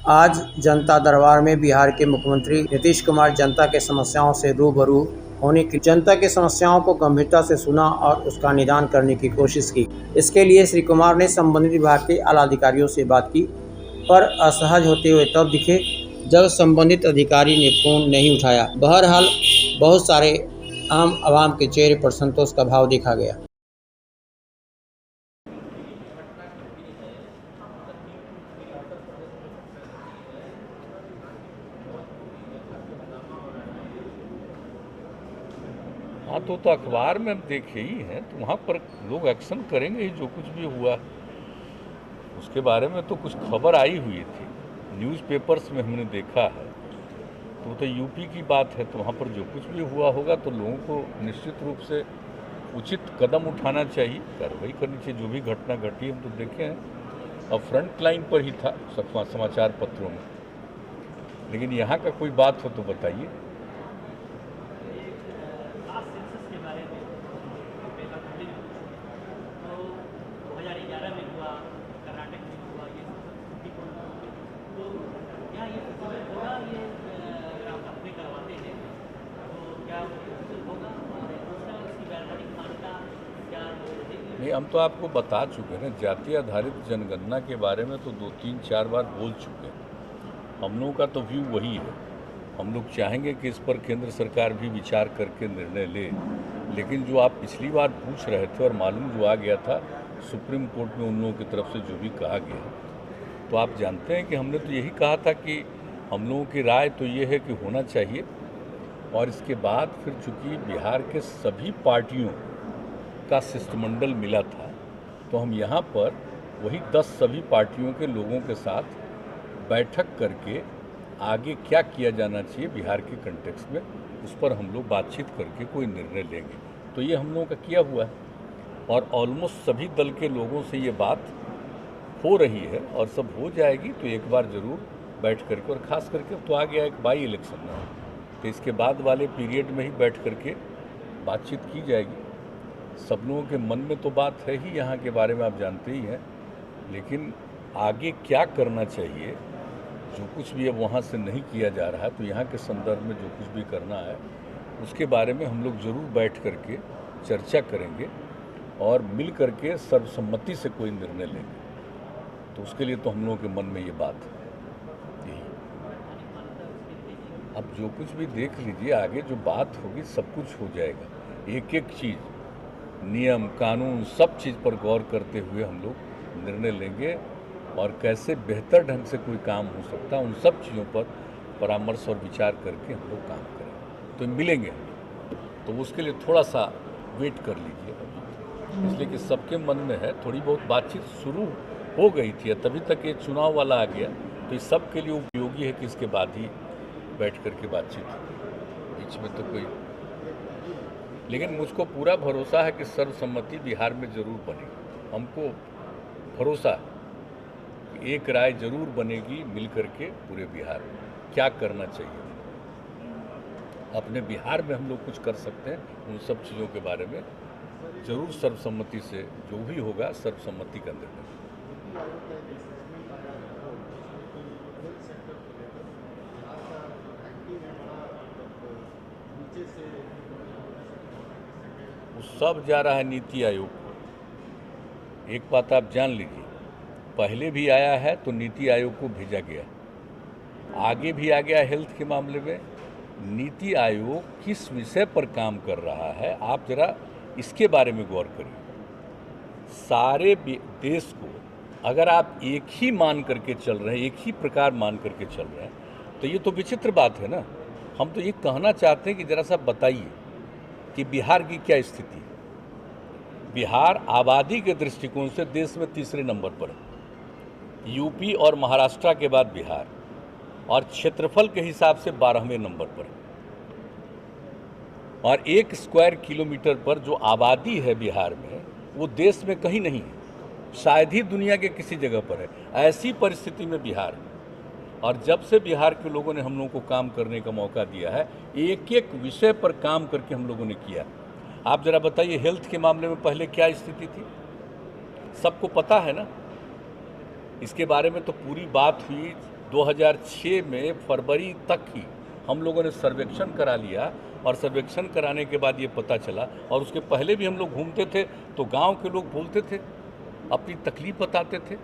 आज जनता दरबार में बिहार के मुख्यमंत्री नीतीश कुमार जनता के समस्याओं से रूबरू होने की जनता की समस्याओं को गंभीरता से सुना और उसका निदान करने की कोशिश की। इसके लिए श्री कुमार ने संबंधित विभाग के आला अधिकारियों से बात की, पर असहज होते हुए तब दिखे जब संबंधित अधिकारी ने फोन नहीं उठाया। बहरहाल बहुत सारे आम आवाम के चेहरे पर संतोष का भाव देखा गया। हाँ, तो अखबार में हम देखे ही हैं, तो वहाँ पर लोग एक्शन करेंगे ही। जो कुछ भी हुआ उसके बारे में तो कुछ खबर आई हुई थी, न्यूज़पेपर्स में हमने देखा है। तो यूपी की बात है, तो वहाँ पर जो कुछ भी हुआ होगा तो लोगों को निश्चित रूप से उचित कदम उठाना चाहिए, कार्रवाई करनी चाहिए। जो भी घटना घटी हम तो देखे हैं, अब फ्रंट लाइन पर ही था समाचार पत्रों में। लेकिन यहाँ का कोई बात हो तो बताइए। नहीं, हम तो आपको बता चुके हैं, जाति आधारित जनगणना के बारे में तो 2-3-4 बार बोल चुके हैं। हम लोगों का तो व्यू वही है। हम लोग चाहेंगे कि इस पर केंद्र सरकार भी विचार करके निर्णय ले। लेकिन जो आप पिछली बार पूछ रहे थे और मालूम जो आ गया था सुप्रीम कोर्ट में उन लोगों की तरफ से जो भी कहा गया, तो आप जानते हैं कि हमने तो यही कहा था कि हम लोगों की राय तो ये है कि होना चाहिए। और इसके बाद फिर चूँकि बिहार के सभी पार्टियों का शिष्टमंडल मिला था, तो हम यहाँ पर वही 10 सभी पार्टियों के लोगों के साथ बैठक करके आगे क्या किया जाना चाहिए बिहार के कंटेक्स्ट में, उस पर हम लोग बातचीत करके कोई निर्णय लेंगे। तो ये हम लोगों का किया हुआ है और ऑलमोस्ट सभी दल के लोगों से ये बात हो रही है और सब हो जाएगी। तो एक बार ज़रूर बैठ करके, और ख़ास करके तो आ गया एक बाई इलेक्शन में, तो इसके बाद वाले पीरियड में ही बैठ करके बातचीत की जाएगी। सब लोगों के मन में तो बात है ही यहाँ के बारे में, आप जानते ही हैं। लेकिन आगे क्या करना चाहिए, जो कुछ भी अब वहाँ से नहीं किया जा रहा है, तो यहाँ के संदर्भ में जो कुछ भी करना है उसके बारे में हम लोग ज़रूर बैठ करके चर्चा करेंगे और मिल करके सर्वसम्मति से कोई निर्णय लेंगे। तो उसके लिए तो हम लोगों के मन में ये बात है। यही अब जो कुछ भी देख लीजिए, आगे जो बात होगी सब कुछ हो जाएगा। एक एक चीज़, नियम कानून, सब चीज़ पर गौर करते हुए हम लोग निर्णय लेंगे और कैसे बेहतर ढंग से कोई काम हो सकता है, उन सब चीज़ों पर परामर्श और विचार करके हम लोग काम करेंगे। तो मिलेंगे, तो उसके लिए थोड़ा सा वेट कर लीजिए अभी, इसलिए कि सबके मन में है। थोड़ी बहुत बातचीत शुरू हो गई थी, तभी तक ये चुनाव वाला आ गया, तो इस सब के लिए उपयोगी है कि इसके बाद ही बैठ करके बातचीत, बीच में तो कोई। लेकिन मुझको पूरा भरोसा है कि सर्वसम्मति बिहार में ज़रूर बनेगी। हमको भरोसा है कि एक राय ज़रूर बनेगी मिल करके पूरे बिहार में क्या करना चाहिए। अपने बिहार में हम लोग कुछ कर सकते हैं, उन सब चीज़ों के बारे में ज़रूर सर्वसम्मति से जो भी होगा सर्वसम्मति का निर्णय। वो सब जा रहा है नीति आयोग को। एक बात आप जान लीजिए, पहले भी आया है तो नीति आयोग को भेजा गया, आगे भी आ गया हेल्थ के मामले में। नीति आयोग किस विषय पर काम कर रहा है, आप जरा इसके बारे में गौर करिए। सारे देश को अगर आप एक ही मान करके चल रहे हैं, एक ही प्रकार मान करके चल रहे हैं, तो ये तो विचित्र बात है ना। हम तो ये कहना चाहते हैं कि जरा सा बताइए कि बिहार की क्या स्थिति है। बिहार आबादी के दृष्टिकोण से देश में तीसरे नंबर पर है, यूपी और महाराष्ट्र के बाद बिहार, और क्षेत्रफल के हिसाब से 12वें नंबर पर है। और 1 स्क्वायर किलोमीटर पर जो आबादी है बिहार में, वो देश में कहीं नहीं है, शायद ही दुनिया के किसी जगह पर है। ऐसी परिस्थिति में बिहार है, और जब से बिहार के लोगों ने हम लोगों को काम करने का मौका दिया है, एक एक विषय पर काम करके हम लोगों ने किया। आप जरा बताइए, हेल्थ के मामले में पहले क्या स्थिति थी, सबको पता है ना। इसके बारे में तो पूरी बात हुई 2006 में फरवरी तक ही हम लोगों ने सर्वेक्षण करा लिया और सर्वेक्षण कराने के बाद ये पता चला। और उसके पहले भी हम लोग घूमते थे तो गांव के लोग बोलते थे, अपनी तकलीफ बताते थे।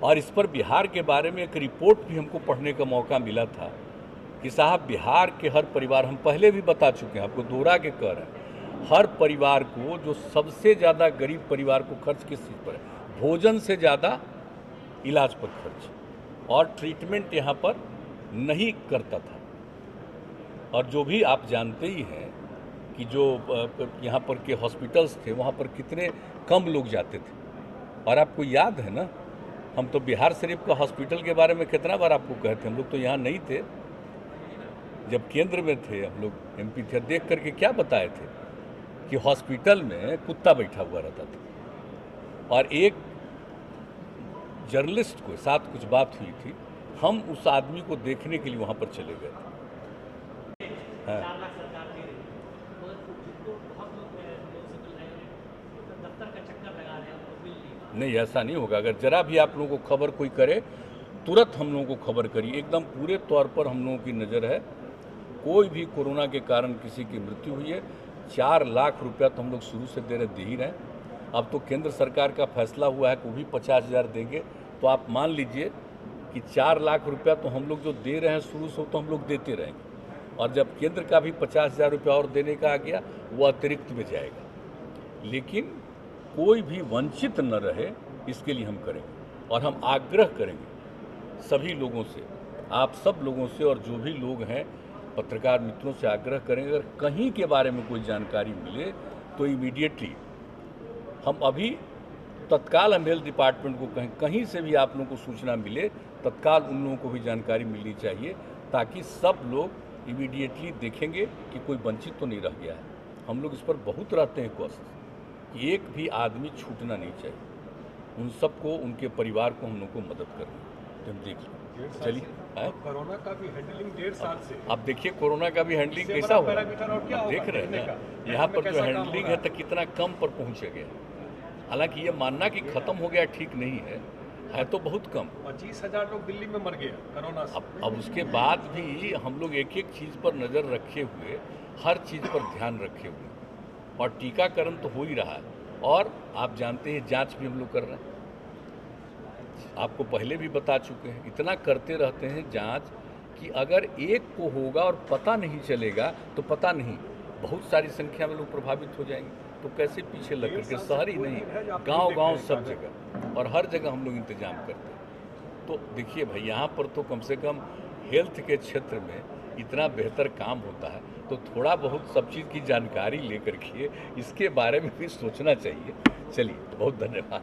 और इस पर बिहार के बारे में एक रिपोर्ट भी हमको पढ़ने का मौका मिला था कि साहब बिहार के हर परिवार, हम पहले भी बता चुके हैं, आपको दोहरा के कह रहे हैं, हर परिवार को जो सबसे ज़्यादा गरीब परिवार को खर्च किस चीज़ पर है, भोजन से ज़्यादा इलाज पर खर्च, और ट्रीटमेंट यहाँ पर नहीं करता था। और जो भी आप जानते ही हैं कि जो यहाँ पर के हॉस्पिटल्स थे वहाँ पर कितने कम लोग जाते थे। और आपको याद है ना, हम तो बिहार शरीफ का हॉस्पिटल के बारे में कितना बार आपको कहे थे, हम लोग तो यहाँ नहीं थे, जब केंद्र में थे हम लोग MP थे, देख करके क्या बताए थे कि हॉस्पिटल में कुत्ता बैठा हुआ रहता था। और एक जर्नलिस्ट को साथ कुछ बात हुई थी, हम उस आदमी को देखने के लिए वहाँ पर चले गए थे। हाँ। नहीं, ऐसा नहीं होगा। अगर जरा भी आप लोगों को खबर कोई करे, तुरंत हम लोगों को खबर करिए। एकदम पूरे तौर पर हम लोगों की नज़र है। कोई भी कोरोना के कारण किसी की मृत्यु हुई है, 4 लाख रुपया तो हम लोग शुरू से दे ही रहे हैं। अब तो केंद्र सरकार का फैसला हुआ है कि वो भी 50,000 देंगे। तो आप मान लीजिए कि 4 लाख रुपया तो हम लोग जो दे रहे हैं शुरू से, तो हम लोग देते रहेंगे। और जब केंद्र का भी 50,000 रुपया और देने का आ गया, वो अतिरिक्त में जाएगा। लेकिन कोई भी वंचित न रहे, इसके लिए हम करेंगे। और हम आग्रह करेंगे सभी लोगों से, आप सब लोगों से, और जो भी लोग हैं पत्रकार मित्रों से आग्रह करेंगे, अगर कहीं के बारे में कोई जानकारी मिले तो इमीडिएटली हम अभी तत्काल हम हेल्थ डिपार्टमेंट को कहीं से भी आप लोगों को सूचना मिले, तत्काल उन लोगों को भी जानकारी मिलनी चाहिए, ताकि सब लोग इमीडिएटली देखेंगे कि कोई वंचित तो नहीं रह गया है। हम लोग इस पर बहुत रहते हैं कोशिश, एक भी आदमी छूटना नहीं चाहिए। उन सबको, उनके परिवार को हम लोग को मदद करनी। तो हम देख लें, चलिए। कोरोना का भी हैंडलिंग 1.5 साल से, अब देखिए कोरोना का भी हैंडलिंग कैसा हुआ, देख रहे हैं ना यहाँ पर जो हैंडलिंग है तो कितना कम पर पहुँचे गए। हालांकि ये मानना कि खत्म हो गया ठीक नहीं है तो बहुत कम। 25,000 लोग दिल्ली में मर गए कोरोना से। अब उसके बाद भी हम लोग एक एक चीज़ पर नज़र रखे हुए, हर चीज़ पर ध्यान रखे हुए, और टीकाकरण तो हो ही रहा है। और आप जानते हैं जांच भी हम लोग कर रहे हैं, आपको पहले भी बता चुके हैं। इतना करते रहते हैं जांच कि अगर एक को होगा और पता नहीं चलेगा तो पता नहीं, बहुत सारी संख्या में लोग प्रभावित हो जाएंगे। तो कैसे पीछे लग करके, शहर ही नहीं, गांव-गांव सब जगह, और हर जगह हम लोग इंतजाम करते हैं। तो देखिए भाई, यहाँ पर तो कम से कम हेल्थ के क्षेत्र में इतना बेहतर काम होता है, तो थोड़ा बहुत सब चीज़ की जानकारी लेकर के इसके बारे में भी सोचना चाहिए। चलिए, बहुत धन्यवाद।